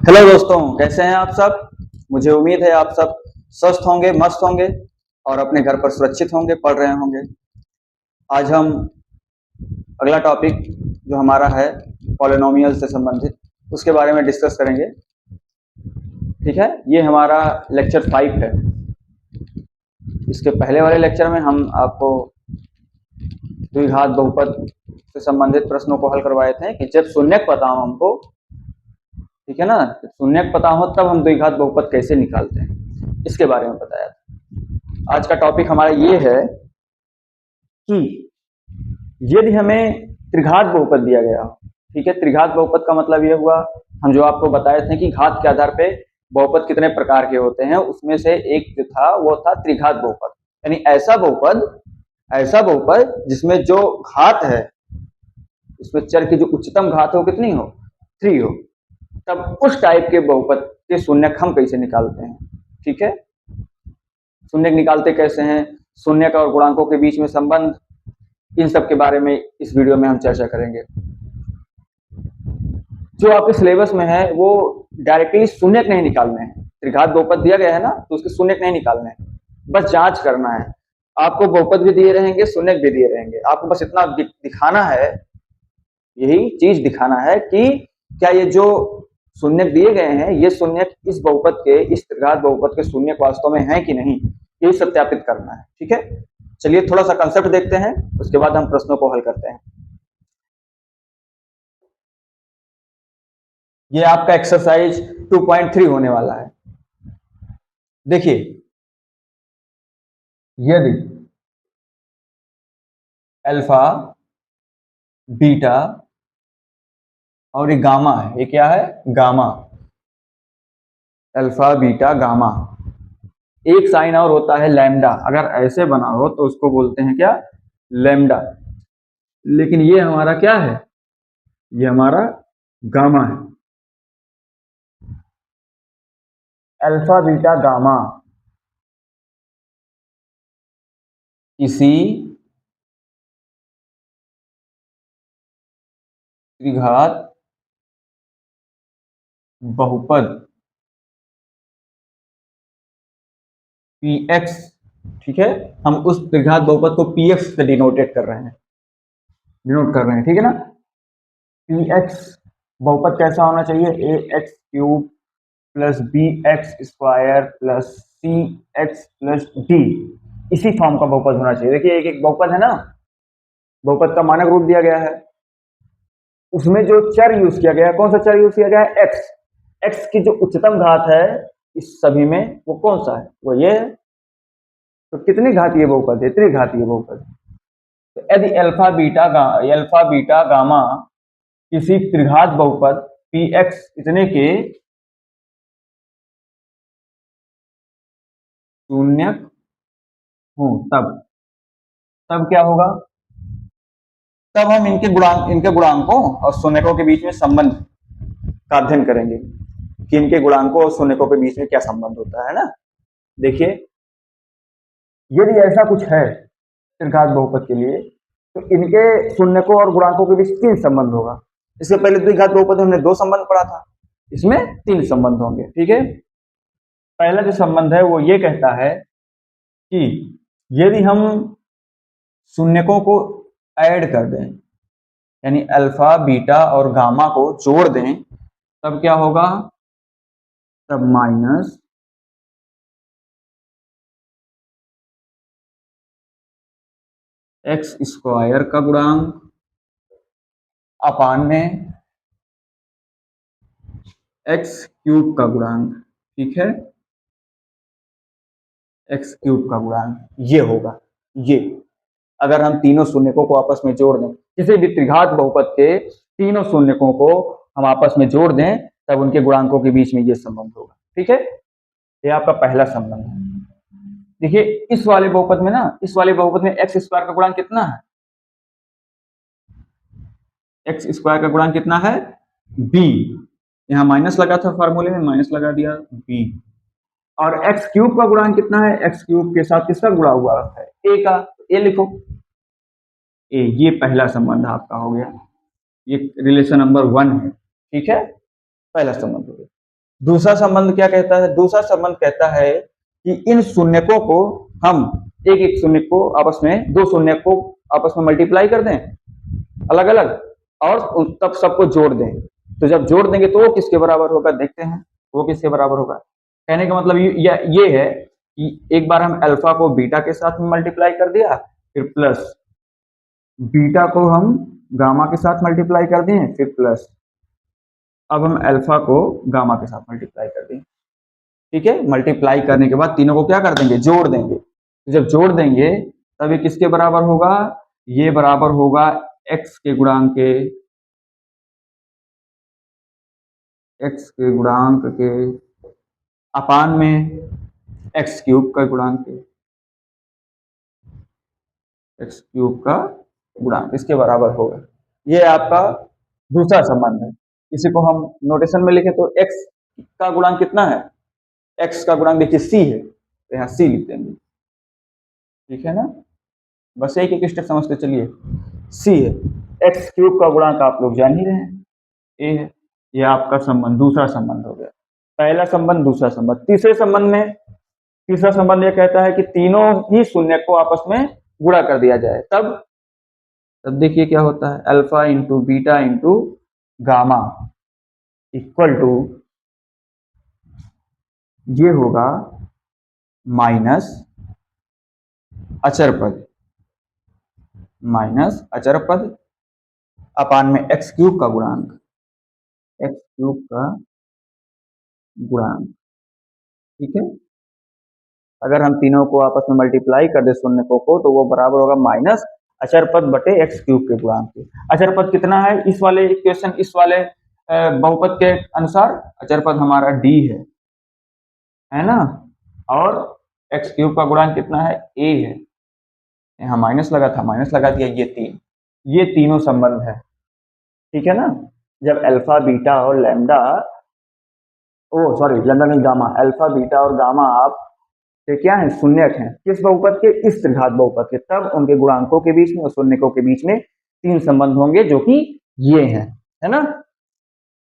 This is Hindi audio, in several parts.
हेलो दोस्तों, कैसे हैं आप सब। मुझे उम्मीद है आप सब स्वस्थ होंगे, मस्त होंगे और अपने घर पर सुरक्षित होंगे, पढ़ रहे होंगे। आज हम अगला टॉपिक जो हमारा है पॉलिनोमियल से संबंधित, उसके बारे में डिस्कस करेंगे। ठीक है, ये हमारा लेक्चर 5 है। इसके पहले वाले लेक्चर में हम आपको द्विघात बहुपद से संबंधित प्रश्नों को हल करवाए थे कि जब शून्यक पता हो हमको, ठीक है ना, शून्यक पता हो तब हम द्विघात बहुपद कैसे निकालते हैं, इसके बारे में बताया था। आज का टॉपिक हमारा ये है कि यदि हमें त्रिघात बहुपद दिया गया हो। ठीक है, त्रिघात बहुपद का मतलब ये हुआ, हम जो आपको बताए थे कि घात के आधार पे बहुपद कितने प्रकार के होते हैं, उसमें से एक जो था वो था त्रिघात बहुपद। यानी ऐसा बहुपद जिसमें जो घात है, इसमें चर की जो उच्चतम घात हो कितनी हो, 3 हो। तब उस टाइप के बहुपद के शून्यक हम कैसे निकालते हैं। ठीक है, शून्यक निकालते कैसे हैं, शून्यक और गुणांकों के बीच में संबंध, इन सब के बारे में इस वीडियो में हम चर्चा करेंगे। जो आपके सिलेबस में है वो डायरेक्टली शून्यक नहीं निकालने हैं। त्रिघात बहुपद दिया गया है ना, तो उसके शून्यक नहीं निकालने हैं, बस जांच करना है। आपको बहुपद भी दिए रहेंगे, शून्यक भी दिए रहेंगे, आपको बस इतना दिखाना है, यही चीज दिखाना है कि क्या ये जो शून्यक दिए गए हैं, ये शून्यक इस बहुपद के, इस त्रिघात बहुपद के शून्यक वास्तव में है कि नहीं, ये सत्यापित करना है। ठीक है, चलिए थोड़ा सा कंसेप्ट देखते हैं, उसके बाद हम प्रश्नों को हल करते हैं। ये आपका एक्सरसाइज 2.3 होने वाला है। देखिए, यदि अल्फा, बीटा और ये गामा है, ये क्या है, गामा, अल्फा बीटा गामा। एक साइन और होता है लैम्डा, अगर ऐसे बना हो तो उसको बोलते हैं क्या, लैम्डा। लेकिन ये हमारा क्या है, ये हमारा गामा है। अल्फा बीटा गामा किसी त्रिघात बहुपद px, ठीक है, हम उस त्रिघात बहुपद को px से डिनोट कर रहे हैं, ठीक है ना। px बहुपद कैसा होना चाहिए, ax cube plus B X square plus C X plus D, इसी फॉर्म का बहुपद होना चाहिए। देखिए एक एक बहुपद है ना, बहुपद का मानक रूप दिया गया है, उसमें जो चर यूज किया गया है, कौन सा चर यूज किया गया है, एक्स। एक्स की जो उच्चतम घात है इस सभी में, वो कौन सा है, वो ये है। तो कितनी घातीय बहुपद है, त्रिघातीय बहुपद। तो यदि अल्फा बीटा गामा किसी त्रिघात बहुपद पी एक्स इतने के शून्यक हो, तब तब क्या होगा, तब हम इनके गुणांकों और शून्यकों के बीच में संबंध का अध्ययन करेंगे कि इनके गुणांकों और शून्यकों के बीच में क्या संबंध होता है ना। देखिए, यदि ऐसा कुछ है त्रिघात बहुपद के लिए, तो इनके शून्यकों और गुणांकों के बीच 3 संबंध होगा। इससे पहले द्विघात बहुपद में हमने 2 संबंध पढ़ा था, इसमें 3 संबंध होंगे। ठीक है, पहला जो संबंध है वो ये कहता है कि यदि हम शून्यकों को ऐड कर दें, यानी अल्फा बीटा और गामा को जोड़ दें, तब क्या होगा, तब माइनस एक्स स्क्वायर का गुणांक अपान में एक्स क्यूब का गुणांक, ठीक है, एक्स क्यूब का गुणांक ये होगा। ये अगर हम तीनों शून्यकों को आपस में जोड़ दें, किसी भी त्रिघात बहुपद के तीनों शून्यकों को हम आपस में जोड़ दें, तब उनके गुणांकों के बीच में ये संबंध होगा। ठीक है, ये आपका पहला संबंध है। देखिए इस वाले बहुपद में ना, इस वाले बहुपद में एक्स स्क्वायर का गुणांक कितना है, एक्स स्क्वायर का गुणांक कितना है, बी। यहां माइनस लगा था, फार्मूले में माइनस लगा दिया, बी। और एक्स क्यूब का गुणांक कितना है, एक्स क्यूब के साथ किसका गुणा हुआ है, ए का, ए लिखो, ए। ये पहला संबंध आपका हो गया, ये रिलेशन नंबर 1 है। ठीक है, पहला संबंध हो गया। दूसरा संबंध क्या कहता है? दूसरा संबंध कहता है कि इन शून्यकों को हम एक एक शून्य को आपस में, दो शून्य को आपस में मल्टीप्लाई कर दें अलग अलग, और तब सबको जोड़ दें। तो जब जोड़ देंगे तो वो किसके बराबर होगा? देखते हैं वो किसके बराबर होगा। कहने का मतलब ये है कि एक बार हम अल्फा को बीटा के साथ में मल्टीप्लाई कर दिया, फिर प्लस बीटा को हम गामा के साथ मल्टीप्लाई कर दिए, फिर प्लस अब हम अल्फा को गामा के साथ मल्टीप्लाई कर दें। ठीक है, मल्टीप्लाई करने के बाद तीनों को क्या कर देंगे? जोड़ देंगे। तो जब जोड़ देंगे तब ये किसके बराबर होगा? ये बराबर होगा x के गुणांक के, x के गुणांक के अपान में x क्यूब का गुणांक के, x क्यूब का गुणांक इसके बराबर होगा। ये आपका दूसरा संबंध है। इसी को हम नोटेशन में लिखें तो x का गुणांक कितना है? x का गुणांक देखिए c है, तो यहाँ c लिख देंगे। ठीक है ना, बस एक एक स्टेप समझते चलिए। c है, x क्यूब का गुणांक आप लोग जान ही रहे हैं, a है। ये आपका संबंध, दूसरा संबंध हो गया। पहला संबंध, दूसरा संबंध। तीसरे संबंध में, तीसरा संबंध ये कहता है कि तीनों ही शून्य को आपस में गुणा कर दिया जाए। तब देखिए क्या होता है? Alpha into beta into gamma equal to, ये होगा माइनस अचर पद, माइनस अचर पद अपान में एक्स क्यूब का गुणांक, एक्स क्यूब का गुणांक। ठीक है, अगर हम तीनों को आपस में मल्टीप्लाई कर दे शून्यकों को तो वो बराबर होगा माइनस अचर पद बटे एक्स क्यूब के गुणांक के। अचर पद कितना है इस वाले इक्वेशन, इस वाले बहुपद के अनुसार? अचर पद हमारा डी है ना, और एक्स क्यूब का गुणांक कितना है? ए है। यहाँ माइनस लगा था, माइनस लगा दिया। ये तीनों संबंध है। ठीक है ना, जब अल्फा बीटा और लैम्डा, ओ सॉरी लैम्डा नहीं गामा, अल्फा बीटा और गामा आप ये क्या है? शून्यक हैं। किस बहुपद के? इस त्रिघात बहुपद के। तब उनके गुणांकों के बीच में और शून्यकों के बीच में तीन संबंध होंगे जो कि ये हैं, है ना।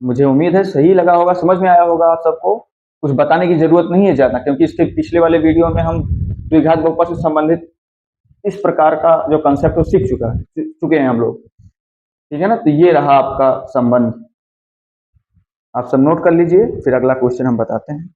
मुझे उम्मीद है सही लगा होगा, समझ में आया होगा आप सबको। कुछ बताने की जरूरत नहीं है ज्यादा, क्योंकि इसके पिछले वाले वीडियो में हम द्विघात बहुपद से संबंधित इस प्रकार का जो कंसेप्ट सीख चुके हैं हम लोग। ठीक है ना, तो ये रहा आपका संबंध। आप सब नोट कर लीजिए, फिर अगला क्वेश्चन हम बताते हैं।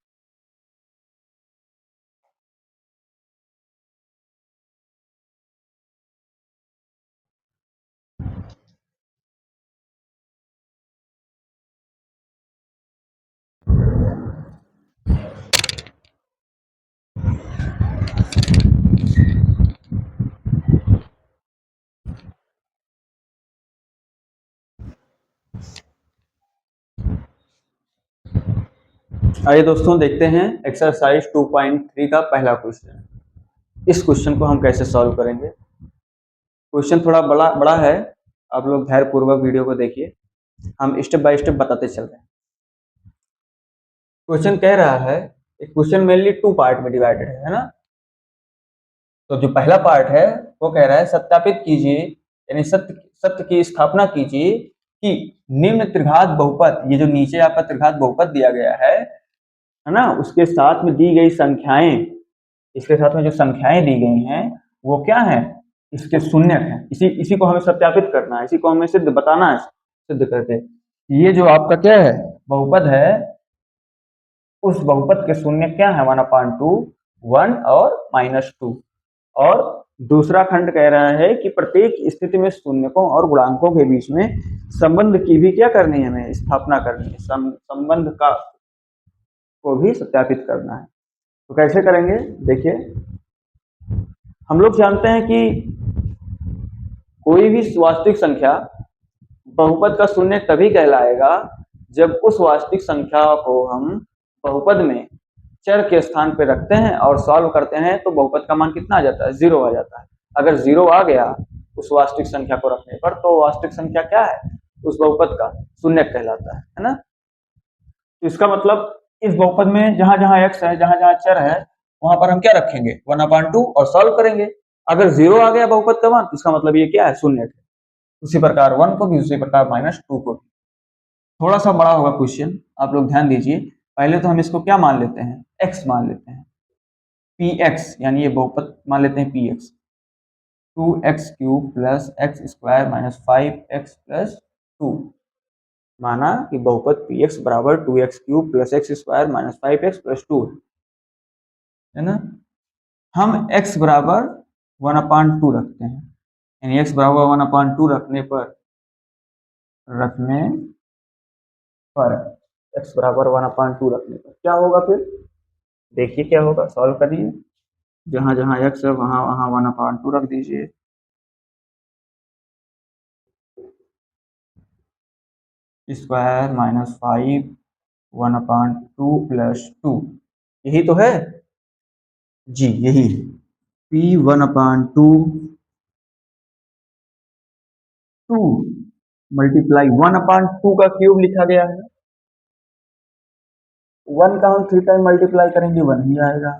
आइए दोस्तों देखते हैं एक्सरसाइज 2.3 का पहला क्वेश्चन। इस क्वेश्चन को हम कैसे सॉल्व करेंगे। क्वेश्चन थोड़ा बड़ा है, आप लोग धैर्यपूर्वक वीडियो को देखिए, हम स्टेप बाय स्टेप बताते चल रहे हैं। क्वेश्चन कह रहा है, एक क्वेश्चन मेनली 2 पार्ट में डिवाइडेड है ना। तो जो पहला पार्ट है वो कह रहा है सत्यापित कीजिए, यानी सत्य की स्थापना कीजिए कि निम्न त्रिघात बहुपद, ये जो नीचे आपका त्रिघात बहुपद दिया गया है ना, उसके साथ में दी गई संख्याएं, इसके साथ में जो संख्याएं दी गई हैं वो क्या है? इसके शून्यक हैं। इसी को हमें सत्यापित करना है, इसी को हमें सिद्ध बताना है, सिद्ध करके। ये जो आपका क्या है? बहुपद है, उस बहुपद के शून्य क्या है? 1/2, 1 और -2। और दूसरा खंड कह रहा है कि प्रत्येक स्थिति में शून्यकों और गुणांकों के बीच में संबंध की भी क्या करनी है? हमें स्थापना करनी है, संबंध का को भी सत्यापित करना है। तो कैसे करेंगे? देखिए, हम लोग जानते हैं कि कोई भी वास्तविक संख्या बहुपद का शून्य तभी कहलाएगा जब उस वास्तविक संख्या को हम बहुपद में चर के स्थान पर रखते हैं और सॉल्व करते हैं तो बहुपद का मान कितना आ जाता है? 0 आ जाता है। अगर 0 आ गया उस वास्तविक संख्या को रखने पर तो वास्तविक संख्या क्या है? उस बहुपद का शून्य कहलाता है ना। तो इसका मतलब इस बहुपद में जहां जहां x है, जहां जहां चर है, वहां पर हम क्या रखेंगे? 1/2 और सॉल्व करेंगे। अगर 0 आ गया बहुपद का मान तो इसका मतलब ये क्या है? शून्य है। उसी प्रकार 1 को भी, उसी प्रकार -2 को भी। थोड़ा सा बड़ा होगा क्वेश्चन, आप लोग ध्यान दीजिए। पहले तो हम इसको क्या मान लेते हैं, x मान लेते हैं, px यानी ये बहुपद मान लेते हैं px, 2x³ plus x square minus 5x plus 2, माना कि बहुपद px बराबर 2x³ plus x square minus 5x plus 2 है ना। हम x बराबर 1/2 रखते हैं, यानी x बराबर 1/2 रखने पर x बराबर 1/2 रखने पर क्या होगा, फिर देखिए क्या होगा, सॉल्व करिए। जहां जहां x है वहां वहां 1/2 रख दीजिए। स्क्वायर माइनस 5 1/2 प्लस 2, यही तो है जी, यही है। p 1/2 2 मल्टीप्लाई 1/2 का क्यूब लिखा गया है, 1 का हम 3 टाइम मल्टीप्लाई करेंगे 1 ही आएगा,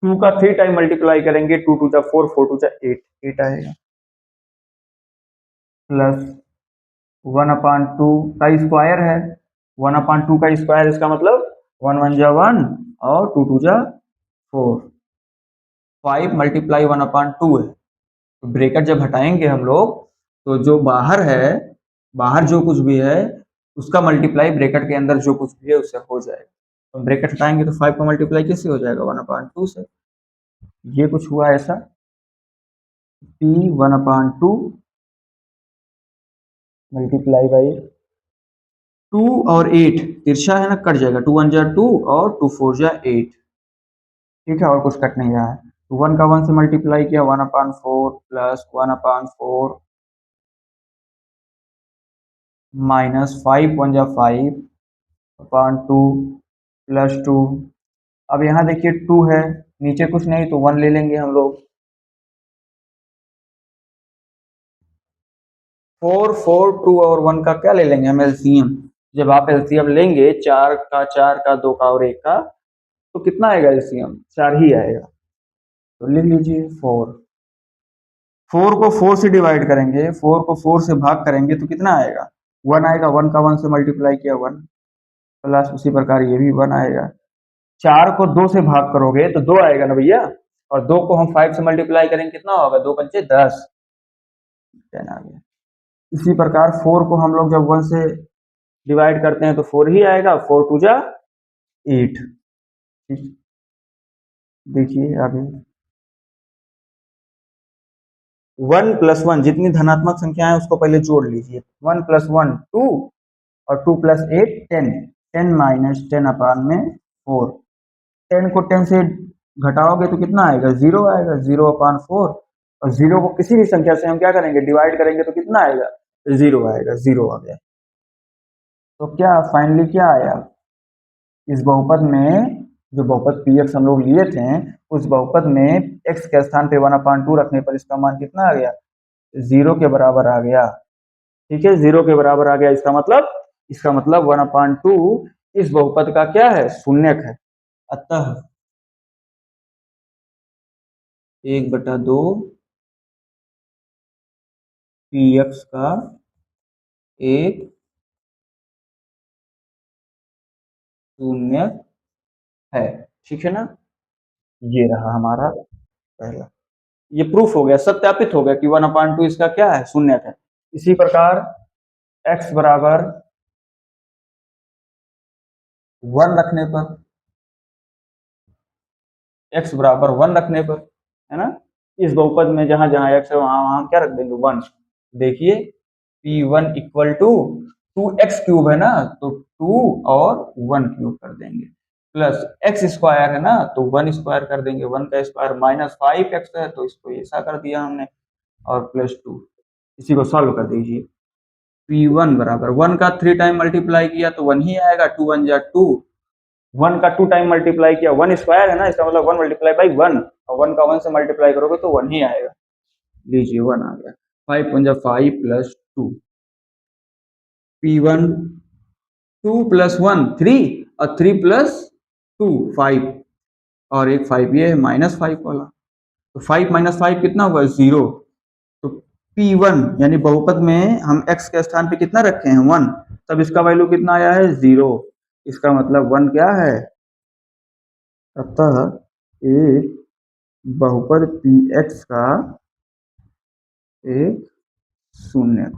2 का 3 टाइम मल्टीप्लाई करेंगे 2 2 जा 4 4 2 जा 8 8 आएगा, प्लस 1/2 का स्क्वायर है, 1/2 का स्क्वायर इसका मतलब 1 1 जा 1 और 2 2 जा 4, 5 मल्टीप्लाई 1/2 है। तो ब्रैकेट जब हटाएंगे हम लोग तो जो बाहर है, बाहर जो कुछ भी है उसका मल्टीप्लाई ब्रैकेट के अंदर जो कुछ भी है उससे हो जाएगा। तो ब्रैकेट हटाएंगे तो 5 का मल्टीप्लाई कैसे हो जाएगा, 1/2 से। ये कुछ हुआ ऐसा, p 1/2 मल्टीप्लाई बाई 2 और 8 तिरछा है ना, कट जाएगा, 2 1 जा 2 और 2 4 जा 8, ठीक है, और कुछ कट नहीं रहा है। तो 1 का 1 से मल्टीप्लाई किया 1/4 प्लस 1/4 माइनस 5 1 जा 5/2 प्लस 2। अब यहाँ देखिए 2 है, नीचे कुछ नहीं तो 1 ले लेंगे हम लोग, 4 4 2 और 1 का क्या ले लेंगे हम, एलसीएम। जब आप एलसीएम लेंगे 4 का 2 का और 1 का, तो कितना आएगा एलसीएम, 4 ही आएगा। तो लिख लीजिए 4, 4 को 4 से डिवाइड करेंगे, 4 को 4 से भाग करेंगे तो कितना आएगा, 1 आएगा, 1 का 1 से मल्टीप्लाई किया 1, प्लस उसी प्रकार ये भी 1 आएगा। 4 को 2 से भाग करोगे तो 2 आएगा ना भैया, और 2 को हम 5 से मल्टीप्लाई करेंगे कितना होगा, 2 पंचे 10, 10 आ गया। इसी प्रकार 4 को हम लोग जब 1 से डिवाइड करते हैं तो 4 ही आएगा, 4 2 जा 8, देखिए आगे 1 प्लस 1 जितनी धनात्मक संख्याएं उसको पहले जोड़ लीजिए, 1 प्लस 1 2 और 2 प्लस 8 10, 10 माइनस 10/4, 10 को 10 से घटाओगे तो कितना आएगा, 0 आएगा, 0/4, और 0 को किसी भी संख्या से हम क्या करेंगे, डिवाइड करेंगे तो कितना आएगा, 0 आएगा, 0 आ गया। तो क्या फाइनली क्या आया, इस बहुपद में जो बहुपद px हम लोग लिए थे, उस बहुपद में x के स्थान पे 1/2 रखने पर इसका मान कितना आ गया, 0 के बराबर आ गया, ठीक है, 0 के बराबर आ गया। इसका मतलब 1/2 इस बहुपद का क्या है, शून्यक है। अतः 1/2 px का एक शून्यक है, ठीक है ना। ये रहा हमारा पहला, ये प्रूफ हो गया, सत्यापित हो गया कि 1/2 इसका क्या है, शून्यक है। इसी प्रकार x बराबर 1 रखने पर, x बराबर 1 रखने पर, है ना, इस बहुपद में जहां जहां x है वहां वहां क्या रख देंगे, 1। देखिए p1 इक्वल टू 2x³ है ना, तो 2 और 1 क्यूब कर देंगे, प्लस x स्क्वायर है ना तो 1 स्क्वायर कर देंगे, 1 का स्क्वायर माइनस 5x है तो इसको ऐसा कर दिया हमने, और प्लस 2, इसी को सॉल्व कर दीजिए। p1 बराबर 1 का 3 टाइम मल्टीप्लाई किया तो 1 ही आएगा, 2 1 जा 2, 1 का 2 टाइम मल्टीप्लाई किया 1 स्क्वायर है ना, इसका मतलब 1 मल्टीप्लाई बाई 1, और 1 का 1 से मल्टीप्लाई करोगे तो 1 ही आएगा, लीजिए 1 आ गया, 5 1 जा 5 प्लस 2, p1 2 प्लस 1 3 और 3 प्लस 2 5, और एक 5 ये है माइनस 5 वाला, तो 5 माइनस 5 कितना हुआ, 0। तो p1 यानी बहुपद में हम x के स्थान पे कितना रखे हैं, 1, तब इसका वैल्यू कितना आया है, 0। इसका मतलब 1 क्या है? अतः एक बहुपद px का एक शून्य,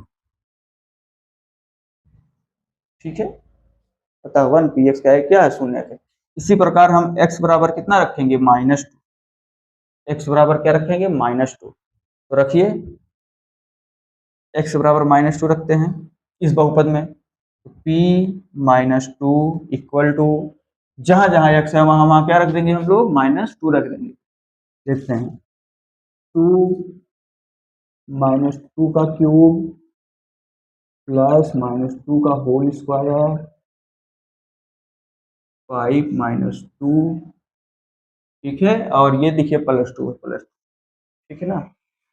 ठीक है। अतः 1 px का एक क्या है? शून्य है। इसी प्रकार हम x बराबर कितना रखेंगे? -2। x बराबर क्या रखेंगे? -2। तो रखिए, x बराबर -2 रखते हैं इस बहुपद में। p -2 इक्वल टू, जहां जहां x है वहां वहां क्या रख देंगे हम लोग? -2 रख देंगे। देखते हैं, 2 -2 का क्यूब प्लस -2 का होल स्क्वायर 5 -2, ठीक है। और ये देखिए +2 है, प्लस, ठीक है ना।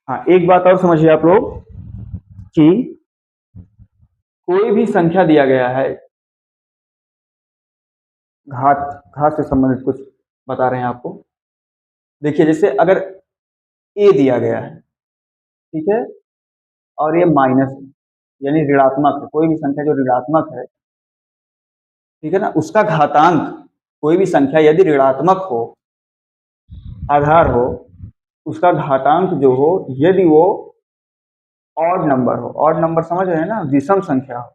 हाँ, एक बात और समझिए आप लोग कि कोई भी संख्या दिया गया है, घात घात से संबंधित कुछ बता रहे हैं आपको। देखिए, जैसे अगर a दिया गया है, ठीक है, और ये माइनस है, यानी ऋणात्मक है, कोई भी संख्या जो ऋणात्मक है, ठीक है ना, उसका घातांक, कोई भी संख्या यदि ऋणात्मक हो, आधार हो, उसका घातांक जो हो, यदि वो ऑड नंबर हो, ऑड नंबर समझ रहे हैं ना, विषम संख्या हो,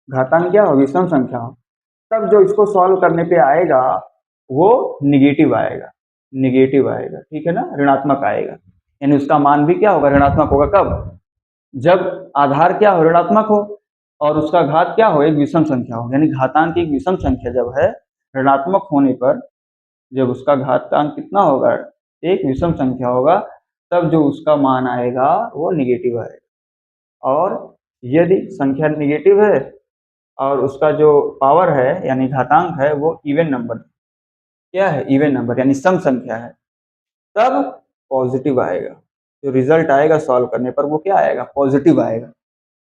घातांक क्या हो? विषम संख्या हो, तब जो इसको सॉल्व करने पे आएगा वो निगेटिव आएगा, निगेटिव आएगा, ठीक है ना, ऋणात्मक आएगा। यानी उसका मान भी क्या होगा? ऋणात्मक होगा। कब? जब आधार क्या हो? ऋणात्मक हो, और उसका घात क्या हो? एक विषम संख्या हो। यानी घातांक एक विषम संख्या जब है, ऋणात्मक होने पर जब उसका घातांक कितना होगा? एक विषम संख्या होगा, तब जो उसका मान आएगा वो निगेटिव आएगा। और यदि संख्या निगेटिव है और उसका जो पावर है यानी घातांक है वो इवन नंबर, क्या है? इवन नंबर, यानी सम संख्या है, तब पॉजिटिव आएगा। जो रिजल्ट आएगा सॉल्व करने पर वो क्या आएगा? पॉजिटिव आएगा,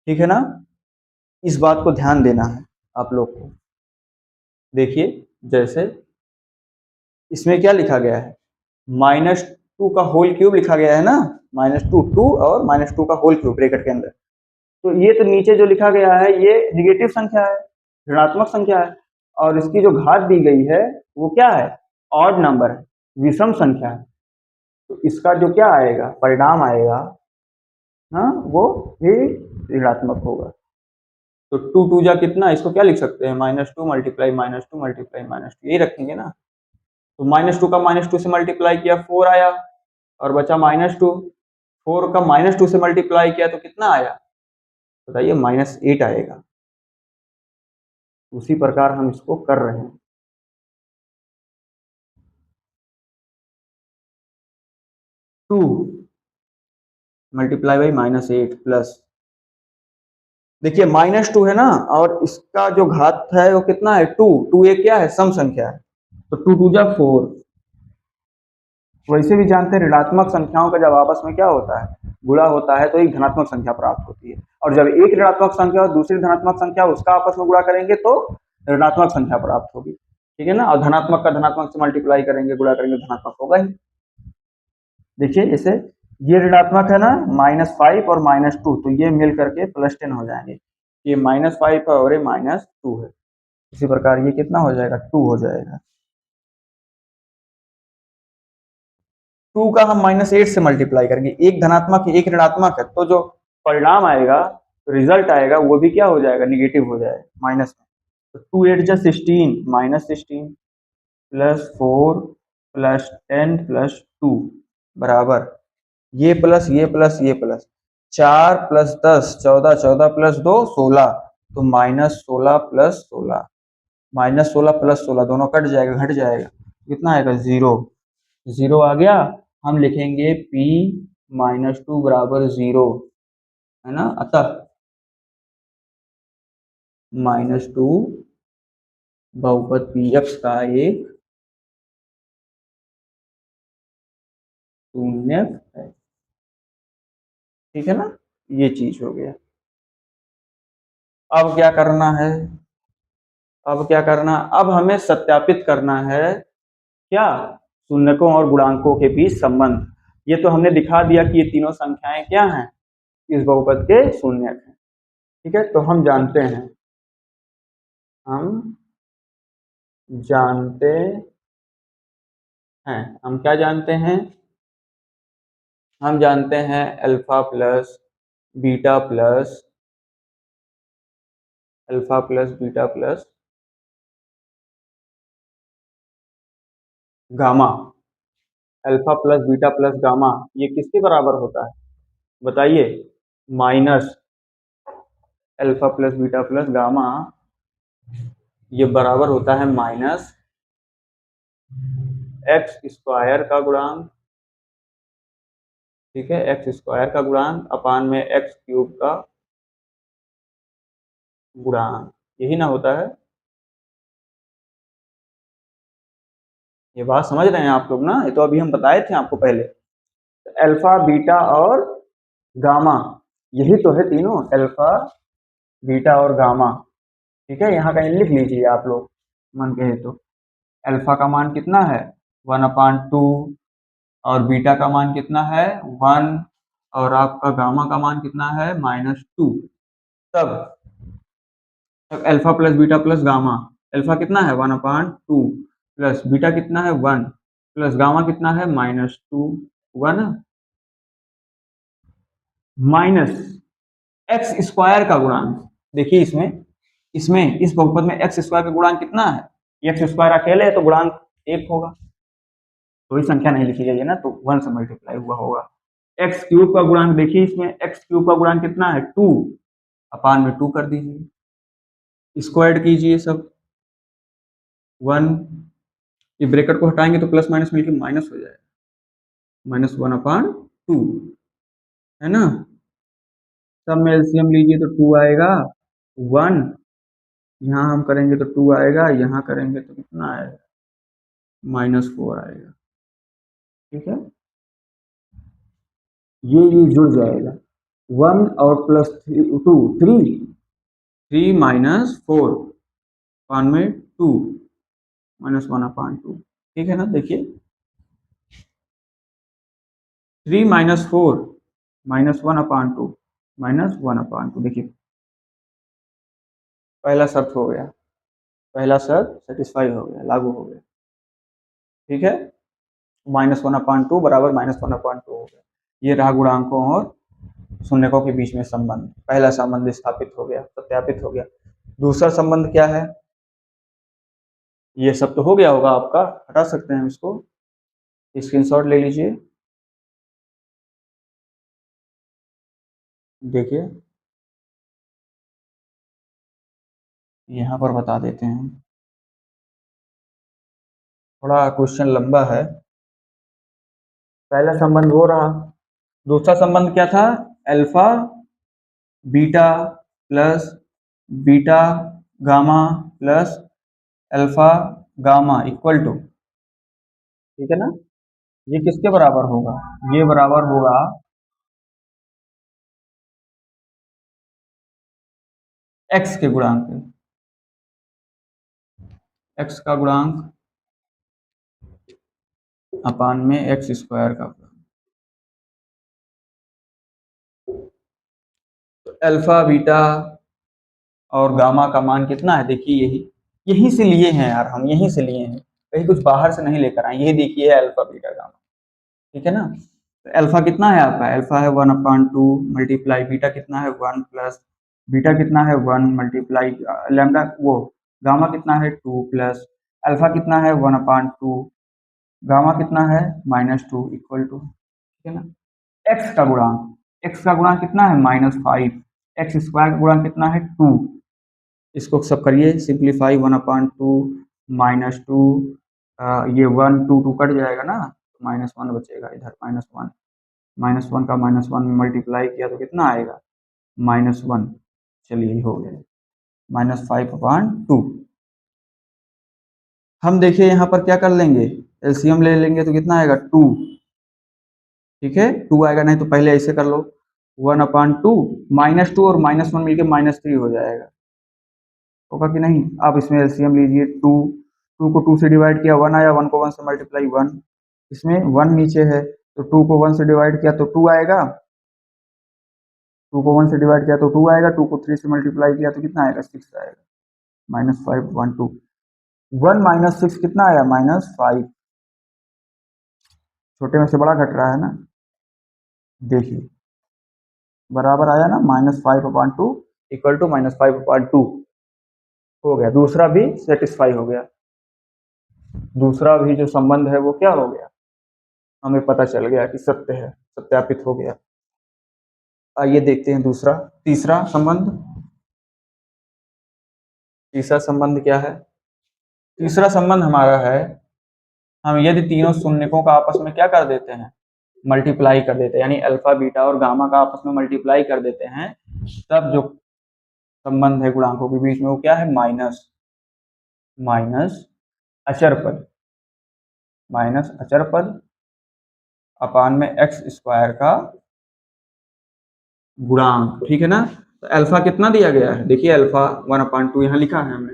ठीक है ना। इस बात को ध्यान देना है आप लोग को। देखिए, जैसे इसमें क्या लिखा गया है? -2 का होल क्यूब लिखा गया है ना, -2, 2 और -2 का होल क्यूब ब्रैकेट के अंदर। तो ये तो नीचे जो लिखा गया है ये निगेटिव संख्या है, ऋणात्मक संख्या है, और इसकी जो घात दी गई है वो क्या है? ऑड नंबर है, विषम संख्या है। तो इसका जो क्या आएगा? परिणाम आएगा, हाँ, वो भी ऋणात्मक होगा। तो 2 2 जा कितना? इसको क्या लिख सकते हैं? -2 मल्टीप्लाई -2 मल्टीप्लाई -2, यही रखेंगे ना। तो -2 का -2 से मल्टीप्लाई किया 4 आया, और बचा -2। 4 का -2 से मल्टीप्लाई किया तो कितना आया? बताइए, -8 आएगा। उसी प्रकार हम इसको कर रहे हैं। 2 मल्टीप्लाई बाई -8 प्लस, देखिए -2 है ना, और इसका जो घात है वो कितना है? 2। 2 एक क्या है? सम संख्या है। तो 2 2 जा 4। वैसे भी जानते हैं ऋणात्मक संख्याओं का जब आपस में क्या होता है? गुणा होता है तो एक धनात्मक संख्या प्राप्त होती है, और जब एक ऋणात्मक संख्या और दूसरी धनात्मक संख्या उसका आपस में गुणा करेंगे तो ऋणात्मक संख्या प्राप्त होगी, ठीक है ना। और धनात्मक का धनात्मक से मल्टीप्लाई करेंगे, गुणा करेंगे, धनात्मक होगा ही। देखिए, जैसे ये ऋणात्मक है ना, -5 और -2, तो ये मिल करके +10 हो जाएंगे। ये -5 है और ये -2 है। इसी प्रकार ये कितना हो जाएगा? 2 हो जाएगा। 2 का हम -8 से मल्टीप्लाई करेंगे, एक धनात्मक है एक ऋणात्मक है, तो जो परिणाम आएगा, रिजल्ट आएगा, वो भी क्या हो जाएगा? निगेटिव हो जाएगा, माइनस में। तो 2 8 जा 16, -16 +4 +10 +2 बराबर, ये प्लस ये प्लस ये प्लस, 4 + 10 14, 14 + 2 16, तो -16 + 16, -16 + 16 दोनों कट जाएगा, घट जाएगा, कितना आएगा? 0। 0 आ गया। हम लिखेंगे p -2 बराबर 0, है ना। अतः -2 बहुपद px का एक शून्य है, ठीक है ना। ये चीज हो गया। अब क्या करना है? अब क्या करना? अब हमें सत्यापित करना है क्या? शून्यकों और गुणांकों के बीच संबंध। ये तो हमने दिखा दिया कि ये तीनों संख्याएं क्या हैं? इस बहुपद के शून्यक हैं, ठीक है। तो हम जानते हैं, हम जानते हैं। हम क्या जानते हैं? हम जानते हैं alpha plus beta plus alpha plus beta plus gamma. Alpha plus beta plus gamma ये किसके बराबर होता है बताइए? Minus alpha plus beta plus gamma ये बराबर होता है माइनस एक्स स्क्वायर का गुणांक, ठीक है, एक्स स्क्वायर का गुणांक अपान में एक्स क्यूब का गुणांक, यही ना होता है? ये बात समझ रहे हैं आप लोग ना? ये तो अभी हम बताए थे आपको पहले। अल्फा बीटा और गामा यही तो है तीनों, अल्फा बीटा और गामा। ठीक है, यहाँ कहीं लिख लीजिए आप लोग मन कहे तो। अल्फा का मान कितना है 1/2 और बीटा का मान कितना है 1 और आपका गामा का मान कितना है -2। तब alpha plus beta plus gamma, alpha कितना है 1/2 प्लस बीटा कितना है 1 प्लस गामा कितना है -2, हुआ ना? माइनस एक्स स्क्वायर का गुणांक, देखिए इसमें इसमें इस बहुपद में एक्स स्क्वायर का गुणांक कितना है? एक्स स्क्वायर अकेले है तो गुणांक 1 होगा, कोई संख्या नहीं लिखी जाइए ना, तो 1 से मल्टीप्लाई हुआ होगा। एक्स क्यूब का गुणांक देखिए, इसमें एक्स क्यूब का गुणांक कितना है 2, अपान में 2 कर दीजिए, स्क्वायर्ड कीजिए सब 1, ये ब्रैकेट को हटाएंगे तो प्लस माइनस मिलकर माइनस हो जाएगा, -1/2 है ना? सब में एलसीएम लीजिए तो 2 आएगा, 1 यहाँ हम करेंगे तो 2 आएगा, यहाँ करेंगे तो कितना आएगा -4 आएगा। ठीक है, ये जुड़ जाएगा 1 और प्लस 2 3 -4 अपान में 2 -1/2। ठीक है ना? देखिए 3 -4 -1/2 -1/2, देखिए पहला शर्त हो गया, पहला शर्त सेटिस्फाई हो गया, लागू हो गया। ठीक है, -1/2 बराबर -1/2 हो गया। ये रहा गुणांकों और शून्यकों के बीच में संबंध, पहला संबंध स्थापित हो गया, सत्यापित हो गया। दूसरा संबंध क्या है? ये सब तो हो गया होगा आपका, हटा सकते हैं इसको, स्क्रीनशॉट ले लीजिए। देखिए यहाँ पर बता देते हैं, थोड़ा क्वेश्चन लंबा है। पहला संबंध वो रहा, दूसरा संबंध क्या था? Alpha beta plus beta gamma plus alpha gamma equal to, ठीक है ना? ये किसके बराबर होगा? ये बराबर होगा एक्स के गुणांक के, एक्स का गुणांक अपान में एक्स स्क्वायर का गुणांक। तो अल्फा बीटा और गामा का मान कितना है? देखिए यही यहीं से लिए हैं यार, हम यहीं से लिए हैं, कहीं कुछ बाहर से नहीं लेकर आए। ये देखिए अल्फा बीटा गामा, ठीक है ना? तो अल्फा कितना है आपका? अल्फा है 1/2 मल्टीप्लाई बीटा कितना है 1 प्लस बीटा कितना है 1 मल्टीप्लाई लैम्डा वो गामा कितना है 2 प्लस अल्फा कितना है 1/2 गामा कितना है -2 इक्वल टू, ठीक है ना? एक्स का गुणांक, एक्स का गुणांक कितना है -5, एक्स स्क्वायर का गुणांक कितना है 2, इसको सब करिए सिंप्लीफाई 1/2 -2, ये 1 2 2 कट जाएगा ना, -1 बचेगा इधर, -1 -1 का -1 मल्टीप्लाई किया तो कितना आएगा -1, चलिए हो गया -5/2। हम देखिए यहाँ पर क्या कर लेंगे, एलसीएम ले लेंगे तो कितना आएगा 2, ठीक है 2 आएगा, नहीं तो पहले ऐसे कर लो 1/2 -2 और -1 मिलके -3 हो जाएगा, होगा कि नहीं? आप इसमें एलसीएम लीजिए 2, 2 को 2 से डिवाइड किया 1 आया, 1 को 1 से मल्टीप्लाई 1, इसमें 1 नीचे है तो 2 को 1 से डिवाइड किया तो 2 आएगा, 2 को 1 से डिवाइड किया तो 2 आएगा, 2 को 3 से मल्टीप्लाई किया तो कितना आएगा 6 आएगा, -5/2। 1 माइनस 6 कितना आया, -5। छोटे में से बड़ा घट रहा है ना, देखिए बराबर आया ना, -5/2 इक्वल टू -5/2 हो गया। दूसरा भी सेटिस्फाई हो गया, दूसरा भी जो संबंध है वो क्या हो गया, हमें पता चल गया कि सत्य है, सत्यापित हो गया। आइए देखते हैं दूसरा, तीसरा संबंध। तीसरा संबंध क्या है, तीसरा संबंध हमारा है, हम यदि तीनों शून्यकों का आपस में क्या कर देते हैं, मल्टीप्लाई कर देते हैं, यानी अल्फा बीटा और गामा का आपस में मल्टीप्लाई कर देते हैं, तब जो संबंध है गुणांकों के बीच में वो क्या है, माइनस अचर पद, माइनस अचर पद अपान में एक्स स्क्वायर का गुणांक, ठीक है ना। तो अल्फा कितना दिया गया है, देखिए अल्फा 1/2 यहाँ लिखा है हमने,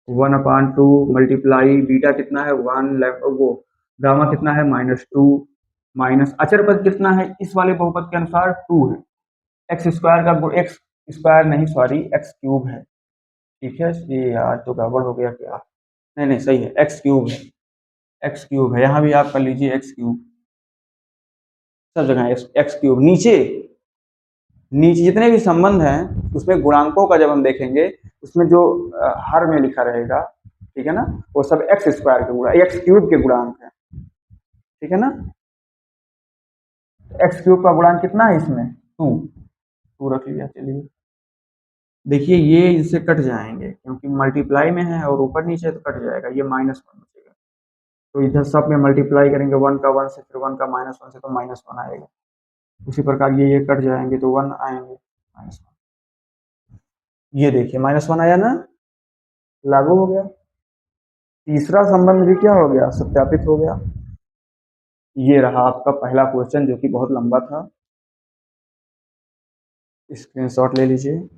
1/2 मल्टीप्लाई बीटा कितना है 1, वो गामा कितना है -2, माइनस अचर पद कितना है इस वाले बहुपद के अनुसार 2 है, एक्स स्क्वायर का एक्स स्क्वायर नहीं सॉरी एक्स क्यूब है, ठीक है। ये यार तो गड़बड़ हो गया क्या, नहीं नहीं सही है, एक्स क्यूब है, एक्स क्यूब है, यहाँ भी आप कर लीजिए एक्स क्यूब, सब जगह एक्स क्यूब। नीचे नीचे जितने भी संबंध हैं उसमें गुणांकों का जब हम देखेंगे, उसमें जो हर में लिखा रहेगा, ठीक है ना, वो सब एक्स स्क्वायर के गुणा, एक्स क्यूब के गुणांक है, ठीक है ना। एक्स क्यूब का गुणांक कितना है इसमें, 2 रख लिया। चलिए देखिए ये इनसे कट जाएंगे क्योंकि मल्टीप्लाई में है और ऊपर नीचे तो कट जाएगा, ये -1 बचेगा, तो इधर सब में मल्टीप्लाई करेंगे 1 का 1 से, फिर 1 का -1 से, तो -1 आएगा। उसी प्रकार ये कट जाएंगे तो 1 आएंगे, -1। ये देखिए -1 आया ना, लागू हो गया। तीसरा संबंध भी क्या हो गया, सत्यापित हो गया। ये रहा आपका पहला क्वेश्चन जो कि बहुत लंबा था, स्क्रीनशॉट ले लीजिए।